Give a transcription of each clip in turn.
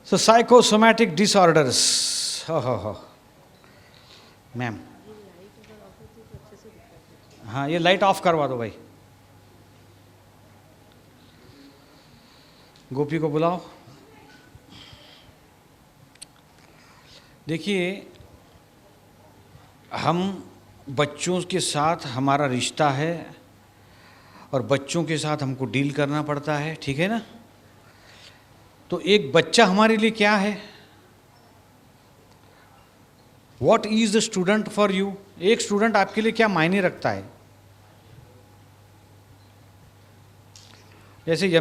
So psychosomatic disorders. हो ma'am, हाँ ये लाइट ऑफ करवा दो भाई। गोपी को बुलाओ। देखिए, हम बच्चों के साथ हमारा रिश्ता है और बच्चों के साथ हमको डील करना पड़ता है, ठीक है ना। तो एक बच्चा हमारे लिए क्या है? What is the student for you? एक स्टूडेंट आपके लिए क्या मायने रखता है? जैसे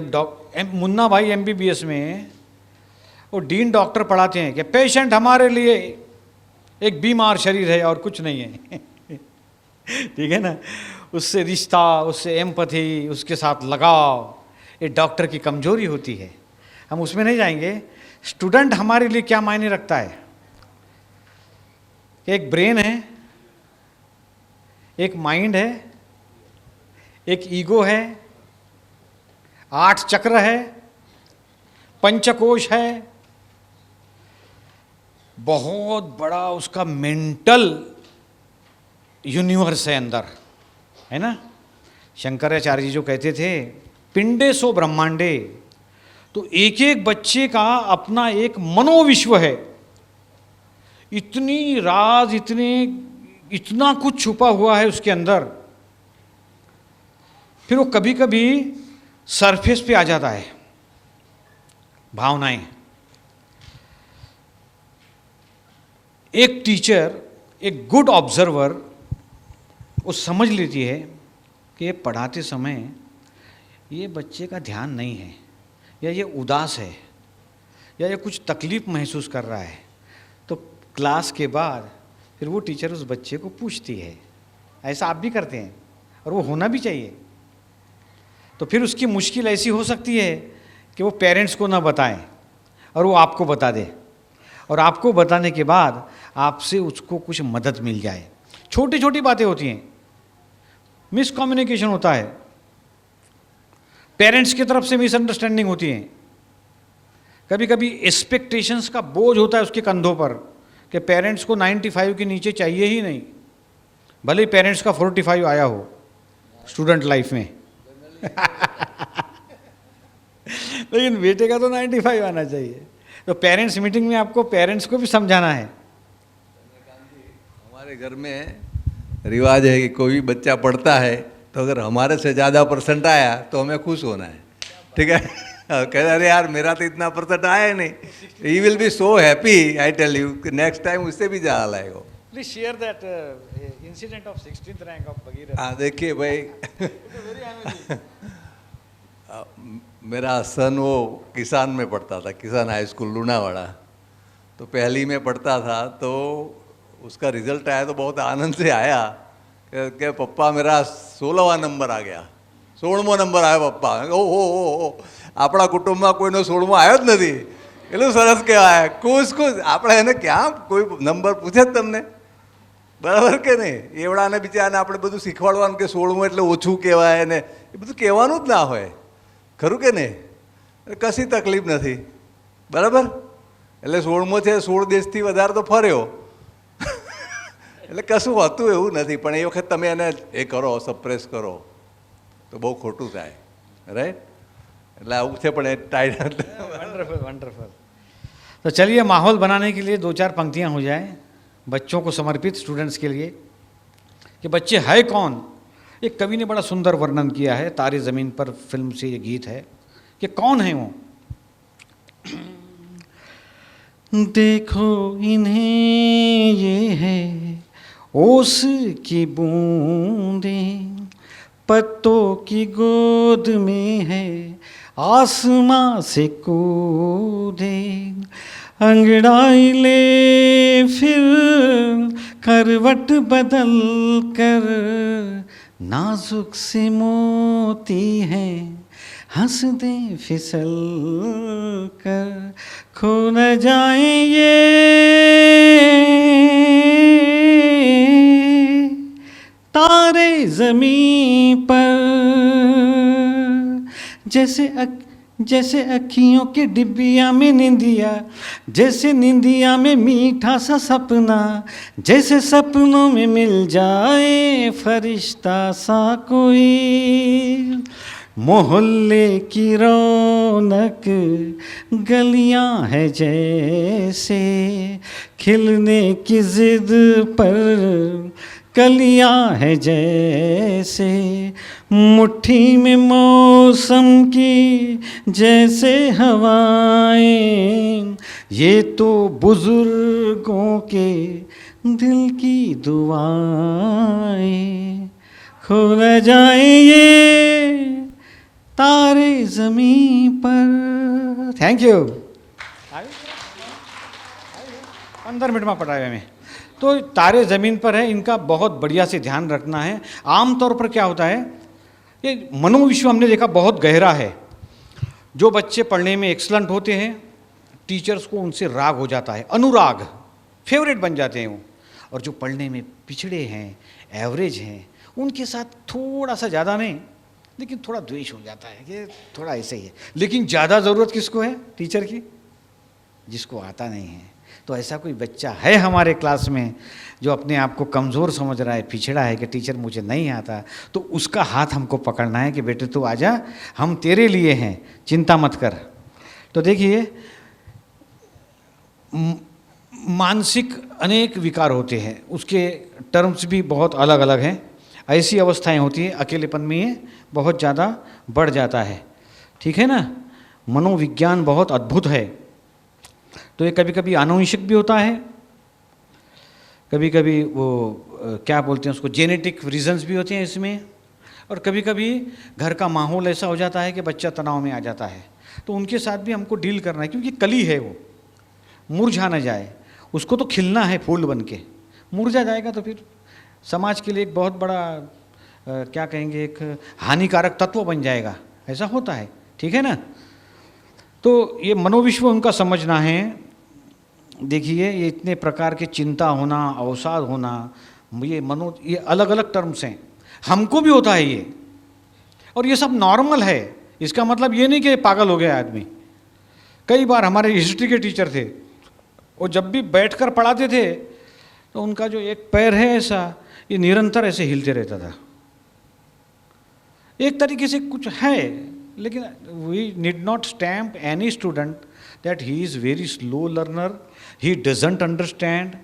मुन्ना भाई MBBS में वो डीन डॉक्टर पढ़ाते हैं कि पेशेंट हमारे लिए एक बीमार शरीर है और कुछ नहीं है। ठीक है ना। उससे रिश्ता, उससे एम्पैथी, उसके साथ लगाव, ये डॉक्टर की कमजोरी होती है। हम उसमें नहीं जाएंगे। स्टूडेंट हमारे लिए क्या मायने रखता है? एक ब्रेन है, एक माइंड है, एक ईगो है, 8 चक्र है, पंचकोश है, बहुत बड़ा उसका मेंटल यूनिवर्स है अंदर, है ना। शंकराचार्य जी जो कहते थे पिंडे सो ब्रह्मांडे, तो एक एक बच्चे का अपना एक मनोविश्व है। इतनी राज, इतना कुछ छुपा हुआ है उसके अंदर। फिर वो कभी कभी सरफेस पे आ जाता है, भावनाएं। एक टीचर, एक गुड ऑब्जर्वर, वो समझ लेती है कि ये पढ़ाते समय ये बच्चे का ध्यान नहीं है, या ये उदास है, या ये कुछ तकलीफ महसूस कर रहा है। तो क्लास के बाद फिर वो टीचर उस बच्चे को पूछती है। ऐसा आप भी करते हैं और वो होना भी चाहिए। तो फिर उसकी मुश्किल ऐसी हो सकती है कि वो पेरेंट्स को ना बताएं और वो आपको बता दे, और आपको बताने के बाद आपसे उसको कुछ मदद मिल जाए। छोटी छोटी बातें होती हैं, मिसकम्युनिकेशन होता है, पेरेंट्स की तरफ से मिसअंडरस्टैंडिंग होती है, कभी कभी एक्सपेक्टेशंस का बोझ होता है उसके कंधों पर कि पेरेंट्स को 95 के नीचे चाहिए ही नहीं, भले ही पेरेंट्स का 45 आया हो स्टूडेंट लाइफ में। लेकिन बेटे का तो 95 आना चाहिए। तो पेरेंट्स मीटिंग में आपको पेरेंट्स को भी समझाना है। हमारे घर में रिवाज है कि कोई बच्चा पढ़ता है तो अगर हमारे से ज़्यादा परसेंट आया तो हमें खुश होना है, ठीक है। कहते अरे यार मेरा तो इतना परसेंट आया नहीं, he will be so happy, I tell you, next time उससे भी ज़्यादा लाएगा। Please share that incident of 16th rank of Bhagirath. हाँ देखिए भाई, मेरा सन वो किसान में पढ़ता था, किसान हाई स्कूल लूणावाड़ा। तो पहली में पढ़ता था, तो उसका रिजल्ट आया तो बहुत आनंद से आया कि पप्पा मेरा 16वां नंबर आ गया, 16मो नंबर आया पप्पा। ओ આપણા કુટુંબમાં કોઈનો 16મો આવ્યો જ નથી, એટલું સરસ કહેવાય। ખુશ આપણે એને ક્યાં કોઈ નંબર પૂછે જ તમને, બરાબર કે નહીં? એવડાને બિચારાને આપણે બધું શીખવાડવાનું કે 16મો એટલે ઓછું કહેવાય ને એ બધું કહેવાનું જ ના હોય, ખરું કે નહીં? કશી તકલીફ નથી, બરાબર? એટલે 16મો છે, 16 દેશથી વધારે તો ફર્યો, એટલે કશું હોતું એવું નથી। પણ એ વખત તમે એને એ કરો, સપ્રેસ કરો તો બહુ ખોટું થાય, રાઈટ? એટલે આવું છે। પણ એ ટાઈટ। Wonderful wonderful. तो चलिए, माहौल बनाने के लिए 2-4 पंक्तियां हो जाए बच्चों को समर्पित, स्टूडेंट्स के लिए, कि बच्चे है कौन। एक कवि ने बड़ा सुंदर वर्णन किया है, तारे ज़मीन पर फिल्म से ये गीत है, कि कौन है वो। देखो इन्हें, ये है ओस की बूंदें, पत्तों की गोद में है, आसमां से कूदे, अंगड़ाई ले फिर करवट बदल कर, नाजुक से मोती है, हंस दे फिसल कर, खो न जाए ये तारे ज़मीं पर, जैसे जैसे अखियों के डिब्बिया में निंदिया, जैसे निंदिया में मीठा सा सपना, जैसे सपनों में मिल जाए फरिश्ता सा कोई, मोहल्ले की रौनक गलियां है जैसे, खिलने की जिद पर कलियां है जैसे, मुट्ठी में मौसम की जैसे हवाएं, ये तो बुजुर्गों के दिल की दुआएं, खो न जाए ये तारे ज़मीं पर। Thank you. 15 मिनट में पढ़ाया मैं। तो तारे ज़मीन पर है, इनका बहुत बढ़िया से ध्यान रखना है। आमतौर पर क्या होता है, ये मनोविश्व हमने देखा बहुत गहरा है। जो बच्चे पढ़ने में एक्सलेंट होते हैं, टीचर्स को उनसे राग हो जाता है, अनुराग, फेवरेट बन जाते हैं वो। और जो पढ़ने में पिछड़े हैं, एवरेज हैं, उनके साथ थोड़ा सा ज़्यादा नहीं, लेकिन थोड़ा द्वेष हो जाता है कि थोड़ा ऐसे ही है। लेकिन ज़्यादा ज़रूरत किसको है? टीचर की, जिसको आता नहीं है। तो ऐसा कोई बच्चा है हमारे क्लास में जो अपने आप को कमज़ोर समझ रहा है, पिछड़ा है कि टीचर मुझे नहीं आता, तो उसका हाथ हमको पकड़ना है कि बेटे तू आजा, हम तेरे लिए हैं, चिंता मत कर। तो देखिए, मानसिक अनेक विकार होते हैं, उसके टर्म्स भी बहुत अलग अलग हैं। ऐसी अवस्थाएं होती हैं, अकेलेपन में ये बहुत ज़्यादा बढ़ जाता है, ठीक है ना। मनोविज्ञान बहुत अद्भुत है। तो ये कभी कभी आनुवंशिक भी होता है, कभी कभी वो क्या बोलते हैं उसको, जेनेटिक रीजंस भी होते हैं इसमें, और कभी कभी घर का माहौल ऐसा हो जाता है कि बच्चा तनाव में आ जाता है। तो उनके साथ भी हमको डील करना है, क्योंकि कली है वो, मुरझा न जाए, उसको तो खिलना है फूल बन के। मुरझा जाएगा तो फिर समाज के लिए एक बहुत बड़ा क्या कहेंगे, एक हानिकारक तत्व बन जाएगा, ऐसा होता है, ठीक है ना। तो ये मनोविश्व उनका समझना है। देखिए, ये इतने प्रकार के चिंता होना, अवसाद होना, ये अलग अलग टर्म्स हैं, हमको भी होता है ये, और ये सब नॉर्मल है। इसका मतलब ये नहीं कि पागल हो गया आदमी। कई बार हमारे हिस्ट्री के टीचर थे, वो जब भी बैठकर पढ़ाते थे तो उनका जो एक पैर है ऐसा, ये निरंतर ऐसे हिलते रहता था। एक तरीके से कुछ है, लेकिन we need not stamp any student that he is very slow learner, he doesn't understand.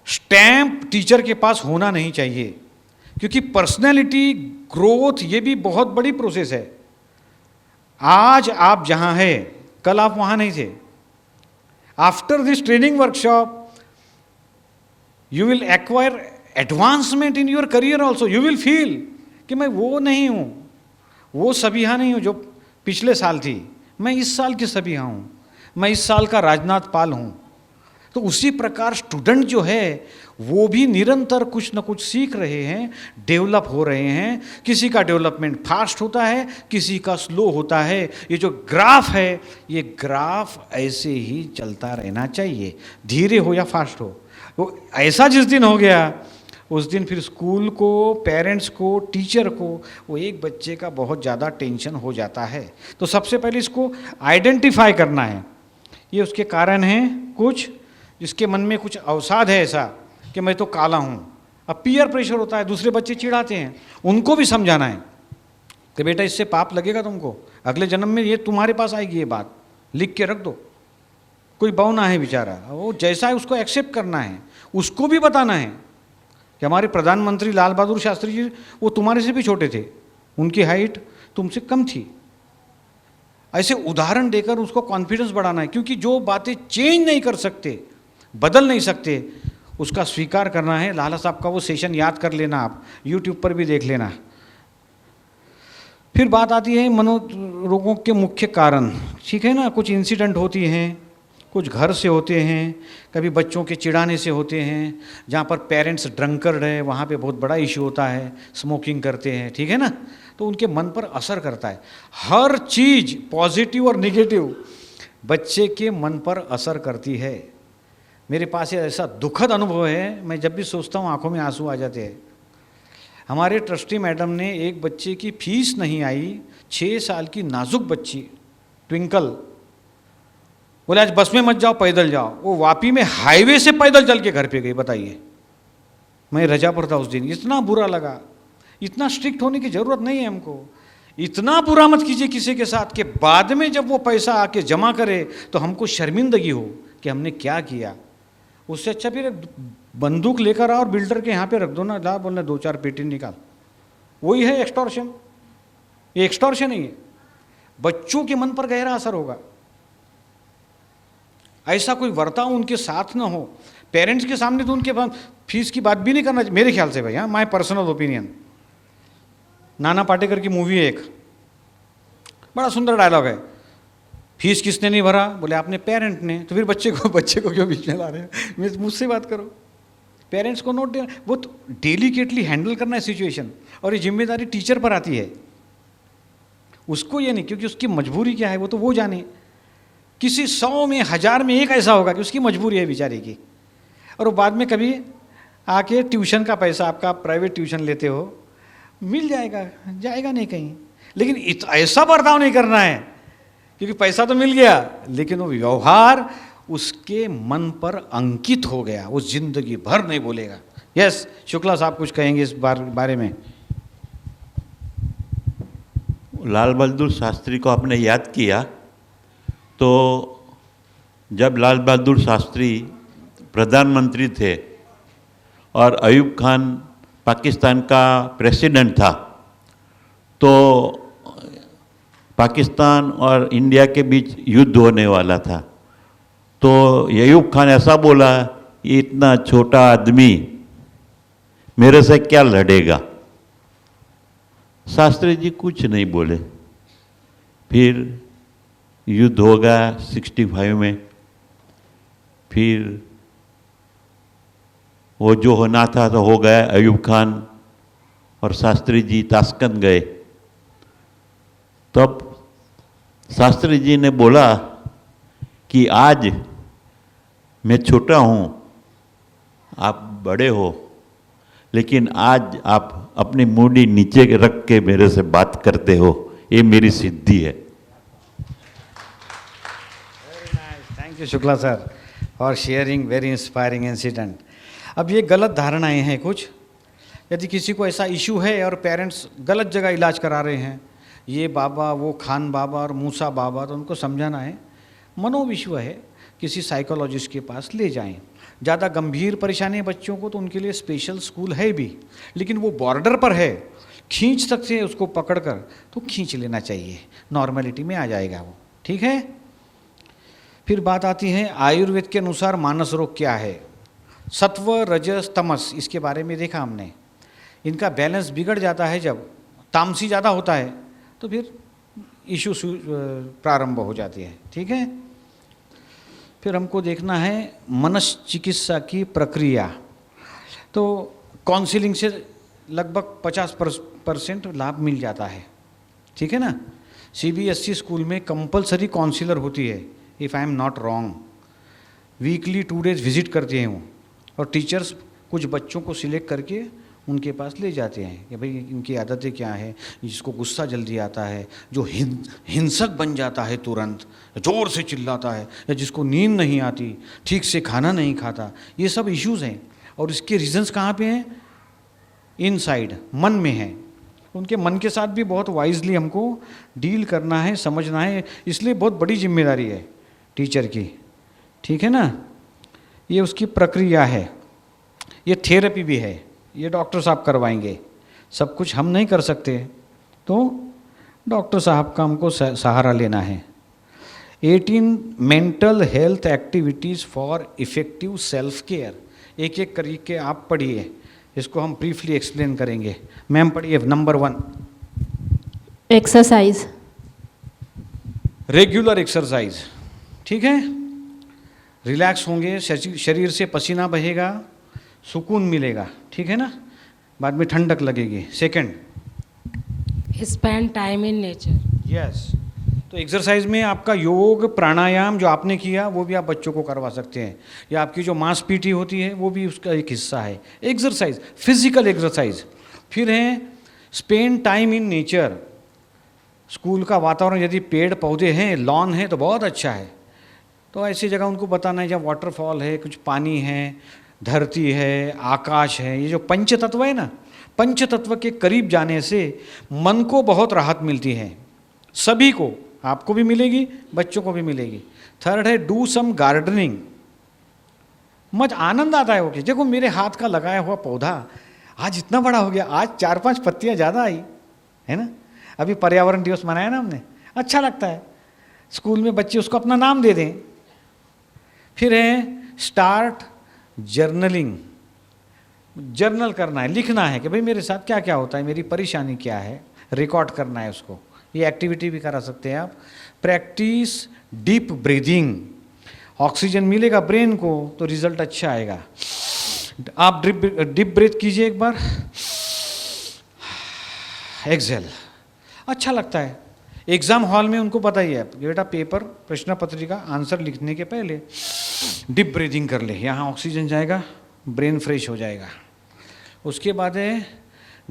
Stamp teacher के पास होना नहीं चाहिए, क्योंकि पर्सनैलिटी ग्रोथ ये भी बहुत बड़ी प्रोसेस है। आज आप जहाँ हैं, कल आप वहाँ नहीं थे। After this training workshop you will acquire advancement in your career also. You will feel कि मैं वो नहीं हूँ, वो सबिहा नहीं हूँ जो पिछले साल थी, मैं इस साल की सबिहा हूँ, मैं इस साल का राजनाथ पाल हूँ। तो उसी प्रकार स्टूडेंट जो है वो भी निरंतर कुछ न कुछ सीख रहे हैं, डेवलप हो रहे हैं। किसी का डेवलपमेंट फास्ट होता है, किसी का स्लो होता है। ये जो ग्राफ है, ये ग्राफ ऐसे ही चलता रहना चाहिए, धीरे हो या फास्ट हो। वो ऐसा जिस दिन हो गया, उस दिन फिर स्कूल को, पेरेंट्स को, टीचर को वो एक बच्चे का बहुत ज़्यादा टेंशन हो जाता है। तो सबसे पहले इसको आइडेंटिफाई करना है। ये उसके कारण हैं कुछ, जिसके मन में कुछ अवसाद है ऐसा कि मैं तो काला हूँ। अब पीयर प्रेशर होता है, दूसरे बच्चे चिढ़ाते हैं, उनको भी समझाना है कि बेटा इससे पाप लगेगा तुमको, अगले जन्म में ये तुम्हारे पास आएगी, ये बात लिख के रख दो। कोई बौना है बेचारा, वो जैसा है उसको एक्सेप्ट करना है। उसको भी बताना है कि हमारे प्रधानमंत्री लाल बहादुर शास्त्री जी, वो तुम्हारे से भी छोटे थे, उनकी हाइट तुमसे कम थी। ऐसे उदाहरण देकर उसको कॉन्फिडेंस बढ़ाना है, क्योंकि जो बातें चेंज नहीं कर सकते, बदल नहीं सकते, उसका स्वीकार करना है। लाला साहब का वो सेशन याद कर लेना, आप यूट्यूब पर भी देख लेना। फिर बात आती है मनोरोगों के मुख्य कारण, ठीक है ना। कुछ इंसिडेंट होती हैं, कुछ घर से होते हैं, कभी बच्चों के चिढ़ाने से होते हैं। जहाँ पर पेरेंट्स ड्रंकर्ड है, वहाँ पे बहुत बड़ा इशू होता है, स्मोकिंग करते हैं, ठीक है ना। तो उनके मन पर असर करता है। हर चीज़ पॉजिटिव और निगेटिव बच्चे के मन पर असर करती है। मेरे पास ये ऐसा दुखद अनुभव है, मैं जब भी सोचता हूँ आंखों में आंसू आ जाते हैं। हमारे ट्रस्टी मैडम ने एक बच्चे की फीस नहीं आई, 6 साल की नाजुक बच्ची, ट्विंकल, बोले आज बस में मत जाओ, पैदल जाओ। वो वापी में हाईवे से पैदल चल के घर पे गई, बताइए। मैं रजा पर था उस दिन, इतना बुरा लगा। इतना स्ट्रिक्ट होने की ज़रूरत नहीं है हमको। इतना बुरा मत कीजिए किसी के साथ कि बाद में जब वो पैसा आके जमा करे तो हमको शर्मिंदगी हो कि हमने क्या किया। उससे अच्छा फिर बंदूक लेकर आओ और बिल्डर के यहाँ पे रख दो ना, ला बोलना 2-4 पेटी निकाल। वही है एक्सटॉर्शन। ये एक्सटॉर्शन ही है। बच्चों के मन पर गहरा असर होगा। ऐसा कोई वर्ताव उनके साथ ना हो। पेरेंट्स के सामने तो उनके फीस की बात भी नहीं करना चाहिए मेरे ख्याल से भाई। हाँ, my personal opinion. Nana Patekar की मूवी है एक, बड़ा सुंदर डायलॉग है, फीस किसने नहीं भरा, बोले आपने पेरेंट ने। तो फिर बच्चे को क्यों बीच में ला रहे हैं? मुझसे बात करो। पेरेंट्स को नोट देना, वो तो डेलिकेटली हैंडल करना है सिचुएशन, और ये जिम्मेदारी टीचर पर आती है। उसको ये नहीं, क्योंकि उसकी मजबूरी क्या है वो जाने। किसी 100 में 1000 में एक ऐसा होगा कि उसकी मजबूरी है बेचारे की, और वो बाद में कभी आके ट्यूशन का पैसा, आपका प्राइवेट ट्यूशन लेते हो, मिल जाएगा, जाएगा नहीं कहीं। लेकिन ऐसा बर्ताव नहीं करना है, क्योंकि पैसा तो मिल गया लेकिन वो व्यवहार उसके मन पर अंकित हो गया, वो जिंदगी भर नहीं बोलेगा। यस, शुक्ला साहब कुछ कहेंगे इस बारे में। लाल बहादुर शास्त्री को आपने याद किया, तो जब लाल बहादुर शास्त्री प्रधानमंत्री थे और अयूब खान पाकिस्तान का प्रेसिडेंट था, तो पाकिस्तान और इंडिया के बीच युद्ध होने वाला था। तो अयूब खान ऐसा बोला, ये इतना छोटा आदमी मेरे से क्या लड़ेगा। शास्त्री जी कुछ नहीं बोले। फिर युद्ध हो गया 65 में। फिर वो जो होना था तो हो गया। अयूब खान और शास्त्री जी ताशकंद गए। तब शास्त्री जी ने बोला कि आज मैं छोटा हूँ, आप बड़े हो, लेकिन आज आप अपनी मुंडी नीचे रख के मेरे से बात करते हो, ये मेरी सिद्धि है। Thank you Shukla sir for sharing very inspiring incident. अब ये गलत धारणाएं हैं कुछ। यदि किसी को ऐसा इशू है और पेरेंट्स गलत जगह इलाज करा रहे हैं, ये बाबा, वो खान बाबा और मूसा बाबा, तो उनको समझाना है मनोविश्व है, किसी साइकोलॉजिस्ट के पास ले जाएं। ज़्यादा गंभीर परेशानी है बच्चों को तो उनके लिए स्पेशल स्कूल है भी, लेकिन वो बॉर्डर पर है, खींच सकते हैं उसको पकड़कर, तो खींच लेना चाहिए, नॉर्मलिटी में आ जाएगा वो। ठीक है। फिर बात आती है आयुर्वेद के अनुसार मानस रोग क्या है। सत्व, रजस, तमस, इसके बारे में देखा हमने। इनका बैलेंस बिगड़ जाता है जब तामसी ज़्यादा होता है, तो फिर इशू प्रारंभ हो जाती है। ठीक है। फिर हमको देखना है मनश्चिकित्सा की प्रक्रिया। तो काउंसलिंग से लगभग 50% लाभ मिल जाता है। ठीक है ना। CBSE स्कूल में कंपलसरी काउंसलर होती है, if I am not wrong. Weekly 2 days visit करते हैं वो, और टीचर्स कुछ बच्चों को सिलेक्ट करके उनके पास ले जाते हैं कि भाई इनकी आदतें क्या है, जिसको गुस्सा जल्दी आता है, जो हिंसक बन जाता है तुरंत, ज़ोर से चिल्लाता है, या जिसको नींद नहीं आती, ठीक से खाना नहीं खाता, ये सब इश्यूज़ हैं। और इसके रीजंस कहाँ पे हैं? इनसाइड, मन में है। उनके मन के साथ भी बहुत वाइजली हमको डील करना है, समझना है। इसलिए बहुत बड़ी जिम्मेदारी है टीचर की। ठीक है ना। ये उसकी प्रक्रिया है। ये थेरेपी भी है, ये डॉक्टर साहब करवाएंगे। सब कुछ हम नहीं कर सकते, तो डॉक्टर साहब का हमको सहारा लेना है। 18 mental health activities for effective self care. एक एक करके आप पढ़िए, इसको हम ब्रीफली एक्सप्लेन करेंगे। मैम पढ़िए। Number 1, exercise, regular exercise. ठीक है। रिलैक्स होंगे, शरीर से पसीना बहेगा, सुकून मिलेगा। ठीक है ना। बाद में ठंडक लगेगी। Second, spend time in nature. Yes. तो एक्सरसाइज में आपका योग, प्राणायाम जो आपने किया वो भी आप बच्चों को करवा सकते हैं, या आपकी जो मांसपेशी होती है वो भी उसका एक हिस्सा है। Exercise, physical exercise. फिर है spend time in nature. School का वातावरण यदि पेड़ पौधे हैं, लॉन है तो बहुत अच्छा है। तो ऐसी जगह उनको बताना है जहाँ वाटरफॉल है, कुछ पानी है, धरती है, आकाश है, ये जो पंच तत्व है ना, पंच तत्व के करीब जाने से मन को बहुत राहत मिलती है, सभी को, आपको भी मिलेगी, बच्चों को भी मिलेगी। थर्ड है डू सम गार्डनिंग। मत आनंद आता है वो कि देखो मेरे हाथ का लगाया हुआ पौधा आज इतना बड़ा हो गया, आज 4-5 पत्तियां ज़्यादा आई है ना। अभी पर्यावरण दिवस मनाया ना हमने, अच्छा लगता है। स्कूल में बच्चे उसको अपना नाम दे दें। फिर है स्टार्ट जर्नलिंग। जर्नल करना है, लिखना है कि भाई मेरे साथ क्या क्या होता है, मेरी परेशानी क्या है, रिकॉर्ड करना है उसको। ये एक्टिविटी भी करा सकते हैं आप। Practice deep breathing. ऑक्सीजन मिलेगा ब्रेन को तो रिजल्ट अच्छा आएगा। आप डीप ब्रीथ कीजिए एक बार, एक्सेल, अच्छा लगता है। एग्जाम हॉल में उनको पता ही है कि बेटा पेपर प्रश्न पत्रिका आंसर लिखने के पहले डीप ब्रीदिंग कर ले, यहाँ ऑक्सीजन जाएगा, ब्रेन फ्रेश हो जाएगा। उसके बाद है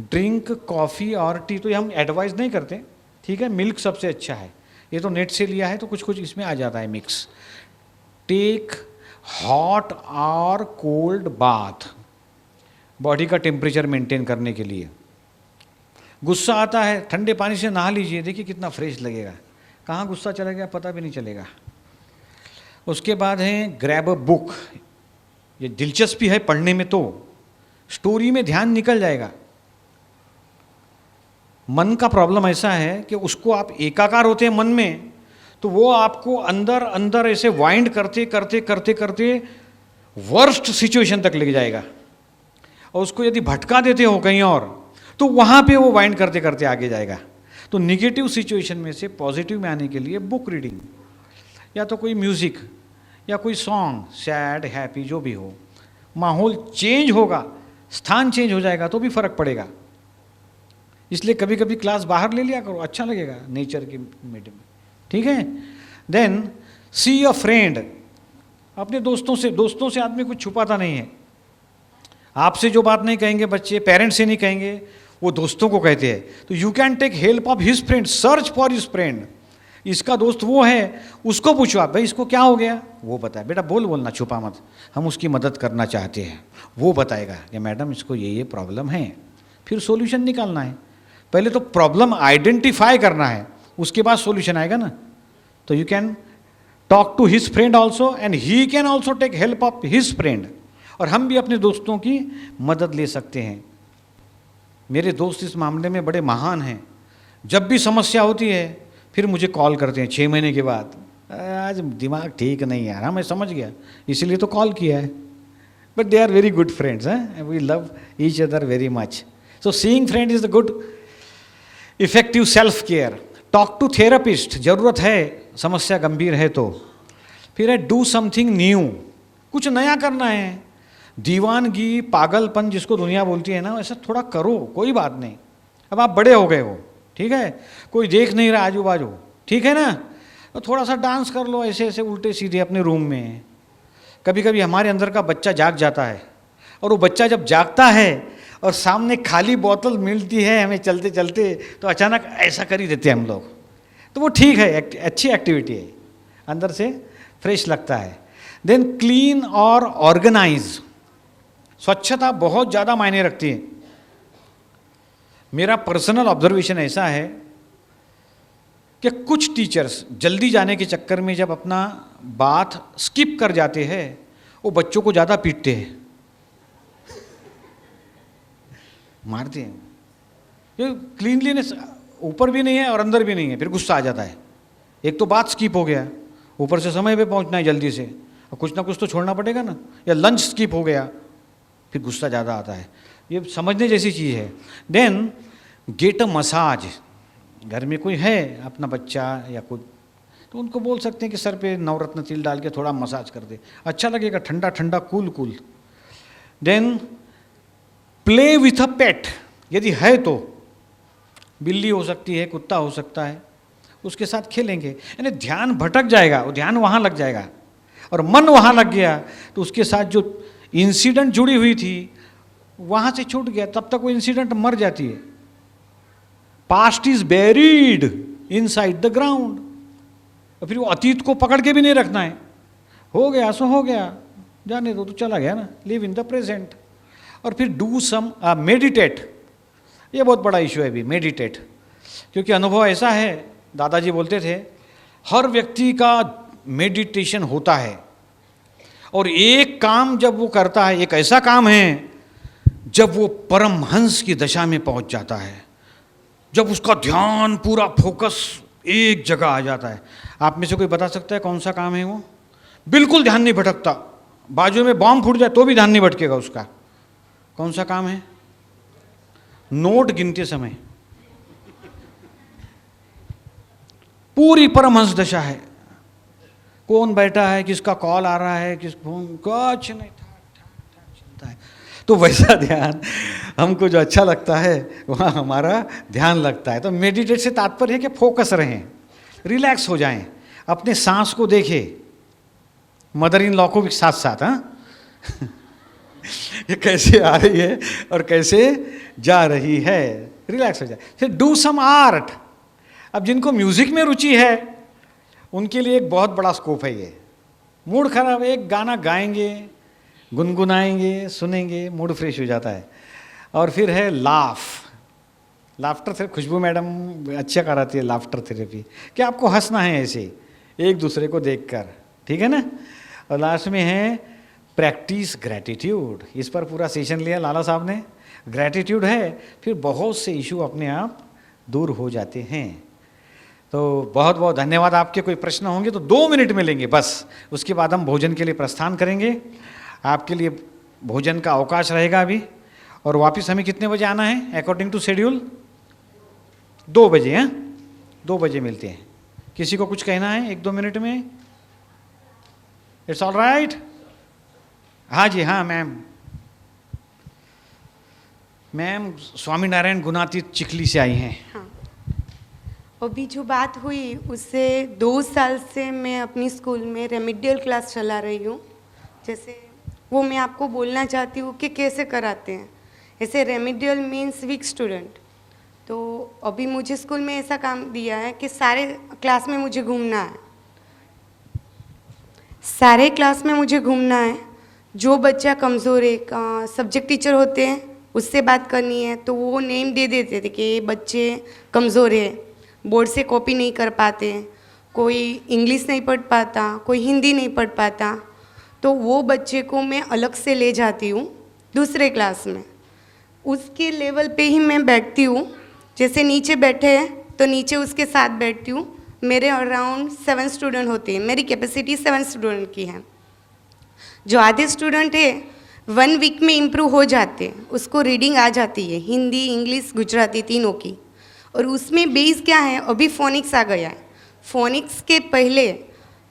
ड्रिंक कॉफ़ी और टी। तो ये हम एडवाइस नहीं करते, ठीक है, मिल्क सबसे अच्छा है। ये तो नेट से लिया है तो कुछ कुछ इसमें आ जाता है मिक्स। टेक हॉट और कोल्ड बाथ, बॉडी का टेम्परेचर मेंटेन करने के लिए। गुस्सा आता है, ठंडे पानी से नहा लीजिए, देखिए कितना फ्रेश लगेगा, कहाँ गुस्सा चला गया पता भी नहीं चलेगा। उसके बाद है ग्रैब अ बुक। ये दिलचस्पी है पढ़ने में तो स्टोरी में ध्यान निकल जाएगा। मन का प्रॉब्लम ऐसा है कि उसको आप एकाकार होते हैं मन में, तो वो आपको अंदर अंदर ऐसे वाइंड करते करते करते करते वर्स्ट सिचुएशन तक ले जाएगा। और उसको यदि भटका देते हो कहीं और तो वहाँ पे वो वाइंड करते करते आगे जाएगा। तो निगेटिव सिचुएशन में से पॉजिटिव में आने के लिए बुक रीडिंग, या तो कोई म्यूज़िक या कोई सॉन्ग, सैड हैप्पी जो भी हो। माहौल चेंज होगा, स्थान चेंज हो जाएगा तो भी फर्क पड़ेगा। इसलिए कभी कभी क्लास बाहर ले लिया करो, अच्छा लगेगा नेचर की मीटिंग में, ठीक है। Then see a friend. अपने दोस्तों से आदमी कुछ छुपाता नहीं है। आपसे जो बात नहीं कहेंगे बच्चे, पेरेंट्स से नहीं कहेंगे, वो दोस्तों को कहते हैं। तो you can take help of his friend, search for his friend. इसका दोस्त वो है, उसको पूछो आप, भाई इसको क्या हो गया, वो बताए। बेटा बोलना, छुपा मत, हम उसकी मदद करना चाहते हैं। वो बताएगा कि मैडम इसको ये प्रॉब्लम है। फिर सॉल्यूशन निकालना है। पहले तो प्रॉब्लम आइडेंटिफाई करना है, उसके बाद सॉल्यूशन आएगा ना। तो you can talk to his friend also and he can also take help of his friend. और हम भी अपने दोस्तों की मदद ले सकते हैं। मेरे दोस्त इस मामले में बड़े महान हैं। जब भी समस्या होती है फिर मुझे कॉल करते हैं 6 महीने के बाद, आज दिमाग ठीक नहीं यार, हाँ मैं समझ गया इसीलिए तो कॉल किया है। But they are very good friends, we love each other very much. So seeing friend is the good effective self care. Talk to therapist, ज़रूरत है, समस्या गंभीर है तो। फिर है डू समथिंग न्यू, कुछ नया करना है। दीवानगी, पागलपन जिसको दुनिया बोलती है ना, ऐसा थोड़ा करो, कोई बात नहीं। अब आप बड़े हो गए हो, ठीक है, कोई देख नहीं रहा आजू बाजू, ठीक है ना, तो थोड़ा सा डांस कर लो ऐसे ऐसे उल्टे सीधे अपने रूम में। कभी कभी हमारे अंदर का बच्चा जाग जाता है, और वो बच्चा जब जागता है और सामने खाली बोतल मिलती है हमें चलते चलते, तो अचानक ऐसा कर ही देते हैं हम लोग। तो वो ठीक है, अच्छी एक्टिविटी है, अंदर से फ्रेश लगता है। देन क्लीन और ऑर्गेनाइज। स्वच्छता बहुत ज़्यादा मायने रखती है। मेरा पर्सनल ऑब्जर्वेशन ऐसा है कि कुछ टीचर्स जल्दी जाने के चक्कर में जब अपना बात स्किप कर जाते हैं, वो बच्चों को ज़्यादा पीटते हैं, मारते हैं। ये क्लीनलीनेस ऊपर भी नहीं है और अंदर भी नहीं है, फिर गुस्सा आ जाता है। एक तो बात स्किप हो गया, ऊपर से समय पे पहुंचना है जल्दी से, और कुछ ना कुछ तो छोड़ना पड़ेगा ना। या लंच स्किप हो गया, फिर गुस्सा ज़्यादा आता है। ये समझने जैसी चीज़ है। Then get a massage. घर में कोई है अपना बच्चा या कोई, तो उनको बोल सकते हैं कि सर पे नवरत्न तेल डाल के थोड़ा मसाज कर दे, अच्छा लगेगा, ठंडा ठंडा cool cool. Then play with a pet, यदि है तो बिल्ली हो सकती है, कुत्ता हो सकता है, उसके साथ खेलेंगे। यानी ध्यान भटक जाएगा, वो ध्यान वहाँ लग जाएगा, और मन वहाँ लग गया तो उसके साथ जो इंसिडेंट जुड़ी हुई थी वहाँ से छूट गया, तब तक वो इंसिडेंट मर जाती है। Past is buried, inside the ground. और फिर वो अतीत को पकड़ के भी नहीं रखना है, हो गया सो हो गया, जाने दो तो चला गया ना, लिव इन द प्रेजेंट। और फिर डू सम मेडिटेट, ये बहुत बड़ा इशू है अभी, मेडिटेट। क्योंकि अनुभव ऐसा है, दादाजी बोलते थे हर व्यक्ति का मेडिटेशन होता है, और एक काम जब वो करता है, एक ऐसा काम है जब वो परमहंस की दशा में पहुंच जाता है, जब उसका ध्यान पूरा फोकस एक जगह आ जाता है। आप में से कोई बता सकता है कौन सा काम है वो? बिल्कुल ध्यान नहीं भटकता, बाजू में बॉम्ब फूट जाए तो भी ध्यान नहीं भटकेगा उसका। कौन सा काम है? नोट गिनते समय पूरी परमहंस दशा है, कौन बैठा है, किसका कॉल आ रहा है, किस फोन, कुछ नहीं, चलता है। तो वैसा ध्यान हमको जो अच्छा लगता है वहाँ हमारा ध्यान लगता है। तो मेडिटेट से तात्पर्य है कि फोकस रहें, रिलैक्स हो जाएं, अपने सांस को देखें, मदर इन लॉ को भी साथ साथ, हाँ ये कैसे आ रही है और कैसे जा रही है, रिलैक्स हो जाए। फिर डू सम आर्ट। अब जिनको म्यूजिक में रुचि है उनके लिए एक बहुत बड़ा स्कोप है ये। मूड खराब है, एक गाना गाएंगे, गुनगुनाएंगे, सुनेंगे, मूड फ्रेश हो जाता है। और फिर है लाफ्टर थेरेपी, खुशबू मैडम अच्छा कराती है लाफ्टर थेरेपी, कि आपको हंसना है ऐसे एक दूसरे को देखकर, ठीक है ना। और लास्ट में है प्रैक्टिस ग्रैटिट्यूड, इस पर पूरा सेशन लिया लाला साहब ने। ग्रैटिट्यूड है, फिर बहुत से इशू अपने आप दूर हो जाते हैं। तो बहुत बहुत धन्यवाद। आपके कोई प्रश्न होंगे तो 2 मिनट में लेंगे बस, उसके बाद हम भोजन के लिए प्रस्थान करेंगे। आपके लिए भोजन का अवकाश रहेगा अभी, और वापस हमें कितने बजे आना है अकॉर्डिंग टू शेड्यूल? 2 बजे, हैं 2 बजे मिलते हैं। किसी को कुछ कहना है 1-2 मिनट में? It's all right. हाँ जी, हाँ मैम स्वामीनारायण गुणातीत चिखली से आई हैं। हाँ, अभी जो बात हुई उससे 2 साल से मैं अपनी स्कूल में रेमिडियल क्लास चला रही हूँ। जैसे वो मैं आपको बोलना चाहती हूँ कि कैसे कराते हैं। ऐसे रेमिडियल मीन्स वीक स्टूडेंट। तो अभी मुझे स्कूल में ऐसा काम दिया है कि सारे क्लास में मुझे घूमना है, सारे क्लास में मुझे घूमना है। जो बच्चा कमज़ोर है, सब्जेक्ट टीचर होते हैं उससे बात करनी है, तो वो नेम दे देते थे कि ये बच्चे कमज़ोर है, बोर्ड से कॉपी नहीं कर पाते, कोई इंग्लिश नहीं पढ़ पाता, कोई हिंदी नहीं पढ़ पाता, तो वो बच्चे को मैं अलग से ले जाती हूँ दूसरे क्लास में। उसके लेवल पे ही मैं बैठती हूँ। जैसे नीचे बैठे हैं तो नीचे उसके साथ बैठती हूँ। मेरे अराउंड 7 स्टूडेंट होते हैं, मेरी कैपेसिटी 7 स्टूडेंट की है। जो आधे स्टूडेंट है 1 वीक में इम्प्रूव हो जाते हैं, उसको रीडिंग आ जाती है, हिंदी, इंग्लिश, गुजराती तीनों की। और उसमें बेस क्या है, अभी फोनिक्स आ गया है। फोनिक्स के पहले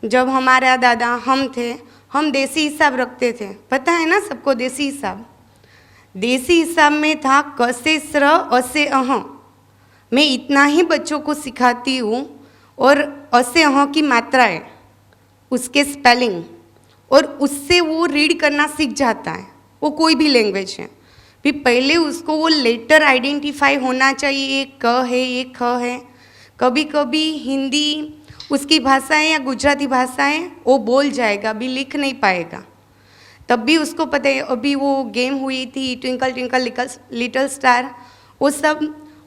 जब हमारा दादा हम थे, हम देसी हिसाब रखते थे, पता है ना सबको देसी हिसाब। देसी हिसाब में था क से स्र, अ से अह। मैं इतना ही बच्चों को सिखाती हूँ, और अ से अह की मात्राएं, उसके स्पेलिंग, और उससे वो रीड करना सीख जाता है। वो कोई भी लैंग्वेज है, भी पहले उसको वो लेटर आइडेंटिफाई होना चाहिए, ये क है, ये ख है। कभी कभी हिंदी उसकी भाषाएं या गुजराती भाषाएं वो बोल जाएगा, भी लिख नहीं पाएगा, तब भी उसको पता है। अभी वो गेम हुई थी ट्विंकल ट्विंकल लिटिल स्टार, वो सब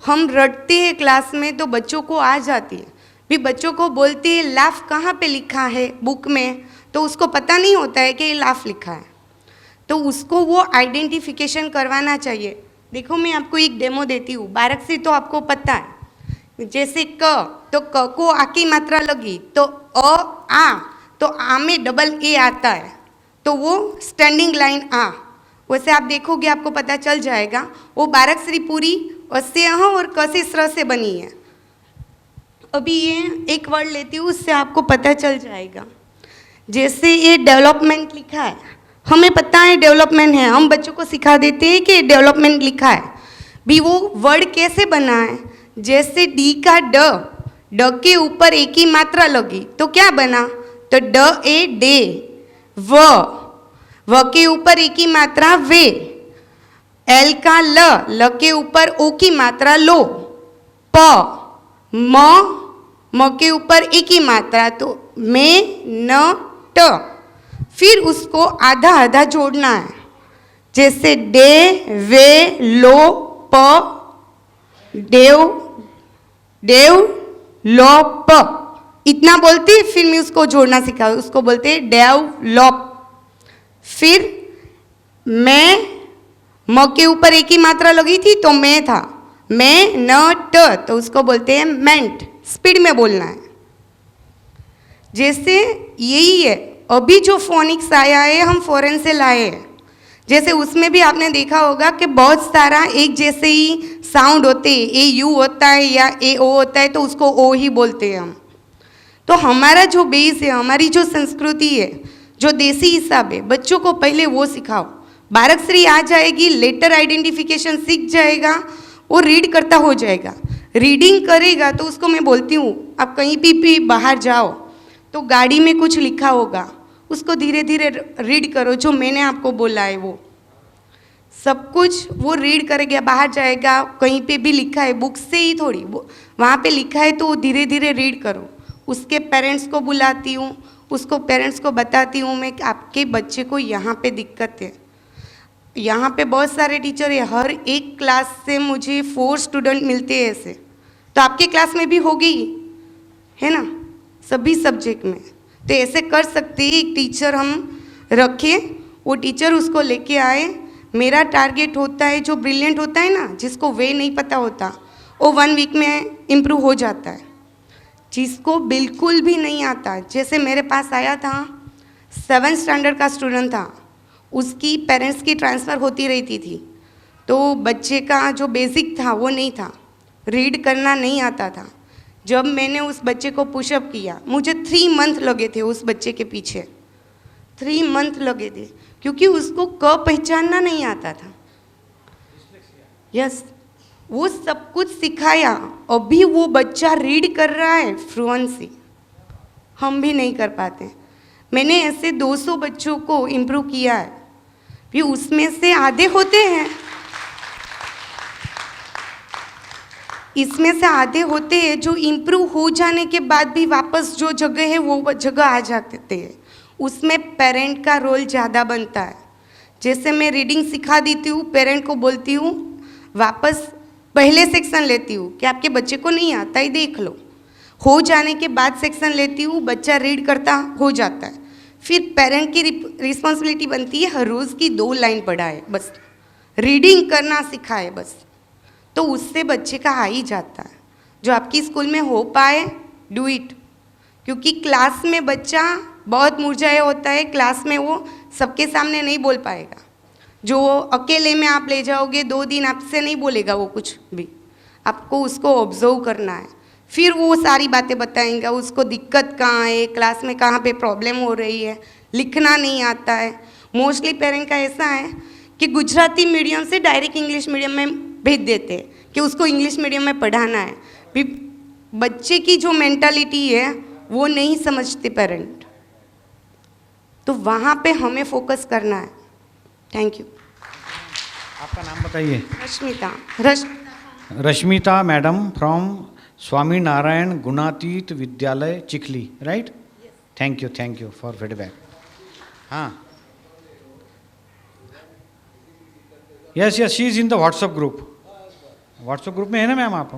हम रटते हैं क्लास में तो बच्चों को आ जाती है। भी बच्चों को बोलते हैं लाफ कहाँ पे लिखा है बुक में, तो उसको पता नहीं होता है कि ये लाफ लिखा है, तो उसको वो आइडेंटिफिकेशन करवाना चाहिए। देखो मैं आपको एक डेमो देती हूँ। बारक से तो आपको पता है, जैसे क, तो क को आ की मात्रा लगी तो आ, तो आ में डबल ए आता है, तो वो स्टैंडिंग लाइन आ। वैसे आप देखोगे आपको पता चल जाएगा, वो बारक श्री पूरी अ से अह और क से स्र से बनी है। अभी ये एक वर्ड लेती हूँ, उससे आपको पता चल जाएगा। जैसे ये डेवलपमेंट लिखा है, हमें पता है डेवलपमेंट है, हम बच्चों को सिखा देते हैं कि डेवलपमेंट लिखा है। भी वो वर्ड कैसे बना है, जैसे डी का ड के ऊपर एक ही मात्रा लगी तो क्या बना, तो ड ए डे, व के ऊपर एक ही मात्रा वे, एल का ल के ऊपर ओ की मात्रा लो, प म म के ऊपर एक ही मात्रा, तो मैं न ट, फिर उसको आधा आधा जोड़ना है, जैसे डे वे लो प, देव देव लो प, इतना बोलती, फिर मैं उसको जोड़ना सिखा, उसको बोलते हैं डेवलप। फिर मैं, म के ऊपर एक ही मात्रा लगी थी तो मैं था, मैं न ट, तो उसको बोलते हैं मेंट, स्पीड में बोलना है। जैसे यही है, अभी जो फोनिक्स आया है हम फॉरेन से लाए हैं, जैसे उसमें भी आपने देखा होगा कि बहुत सारा एक जैसे ही साउंड होते हैं, ए यू होता है या ए ओ होता है, तो उसको ओ ही बोलते हैं हम। तो हमारा जो बेस है, हमारी जो संस्कृति है, जो देसी हिसाब है, बच्चों को पहले वो सिखाओ। बारकश्री आ जाएगी, लेटर आइडेंटिफिकेशन सीख जाएगा, वो रीड करता हो जाएगा। रीडिंग करेगा तो उसको मैं बोलती हूँ, आप कहीं भी बाहर जाओ तो गाड़ी में कुछ लिखा होगा, उसको धीरे धीरे रीड करो, जो मैंने आपको बोला है वो सब कुछ वो रीड करेगा, बाहर जाएगा, कहीं पे भी लिखा है, बुक से ही थोड़ी, वहाँ पे लिखा है तो धीरे धीरे रीड करो। उसके पेरेंट्स को बुलाती हूँ, उसको पेरेंट्स को बताती हूँ मैं कि आपके बच्चे को यहाँ पे दिक्कत है। यहाँ पे बहुत सारे टीचर है, हर एक क्लास से मुझे 4 स्टूडेंट मिलते हैं ऐसे, तो आपके क्लास में भी होगी है ना, सभी सब्जेक्ट में। तो ऐसे कर सकते हैं, एक टीचर हम रखें, वो टीचर उसको लेके आए। मेरा टारगेट होता है, जो ब्रिलियंट होता है ना, जिसको वे नहीं पता होता, वो 1 वीक में इम्प्रूव हो जाता है। जिसको बिल्कुल भी नहीं आता, जैसे मेरे पास आया था 7th स्टैंडर्ड का स्टूडेंट था, उसकी पेरेंट्स की ट्रांसफ़र होती रहती थी, तो बच्चे का जो बेसिक था वो नहीं था, रीड करना नहीं आता था। जब मैंने उस बच्चे को पुशअप किया, मुझे 3 मंथ लगे थे उस बच्चे के पीछे, 3 मंथ लगे थे, क्योंकि उसको क पहचानना नहीं आता था। यस, वो सब कुछ सिखाया, अभी वो बच्चा रीड कर रहा है फ्लुएंसी, हम भी नहीं कर पाते। मैंने ऐसे 200 बच्चों को इम्प्रूव किया है, फिर उसमें से आधे होते हैं, इसमें से आधे होते हैं जो इम्प्रूव हो जाने के बाद भी वापस जो जगह है वो जगह आ जाते हैं। उसमें पेरेंट का रोल ज़्यादा बनता है। जैसे मैं रीडिंग सिखा देती हूँ, पेरेंट को बोलती हूँ, वापस पहले सेक्शन लेती हूँ कि आपके बच्चे को नहीं आता है, देख लो। हो जाने के बाद सेक्शन लेती हूँ, बच्चा रीड करता हो जाता है। फिर पेरेंट की रिस्पॉन्सिबिलिटी बनती है, हर रोज़ की 2 लाइन पढ़ाए, बस रीडिंग करना सिखाए बस, तो उससे बच्चे का आ ही जाता है। जो आपकी स्कूल में हो पाए, डू इट, क्योंकि क्लास में बच्चा बहुत मुरझाया होता है, क्लास में वो सबके सामने नहीं बोल पाएगा। जो अकेले में आप ले जाओगे, 2 दिन आपसे नहीं बोलेगा वो कुछ भी, आपको उसको ऑब्जर्व करना है, फिर वो सारी बातें बताएंगा, उसको दिक्कत कहाँ है, क्लास में कहाँ पे प्रॉब्लम हो रही है, लिखना नहीं आता है। मोस्टली पेरेंट का ऐसा है कि गुजराती मीडियम से डायरेक्ट इंग्लिश मीडियम में भेज देते हैं कि उसको इंग्लिश मीडियम में पढ़ाना है, फिर बच्चे की जो मेंटालिटी है वो नहीं समझते पेरेंट, तो वहाँ पे हमें फोकस करना है। Thank you. आपका नाम बताइए। Rashmita. Rashmita madam from Swami Narayan Gunatit Vidyalaya Chikhli, right? Thank you for feedback. हाँ, yes, she is in the WhatsApp group में है ना मैम आप?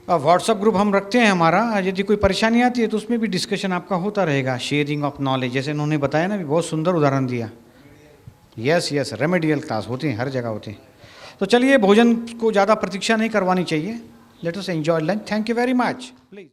बस व्हाट्सएप ग्रुप हम रखते हैं हमारा, यदि कोई परेशानी आती है तो उसमें भी डिस्कशन आपका होता रहेगा, शेयरिंग ऑफ नॉलेज, जैसे उन्होंने बताया ना, भी बहुत सुंदर उदाहरण दिया। यस, रेमेडियल क्लास होती हैं, हर जगह होती हैं। तो चलिए, भोजन को ज़्यादा प्रतीक्षा नहीं करवानी चाहिए, let us enjoy lunch. Thank you very much. Please.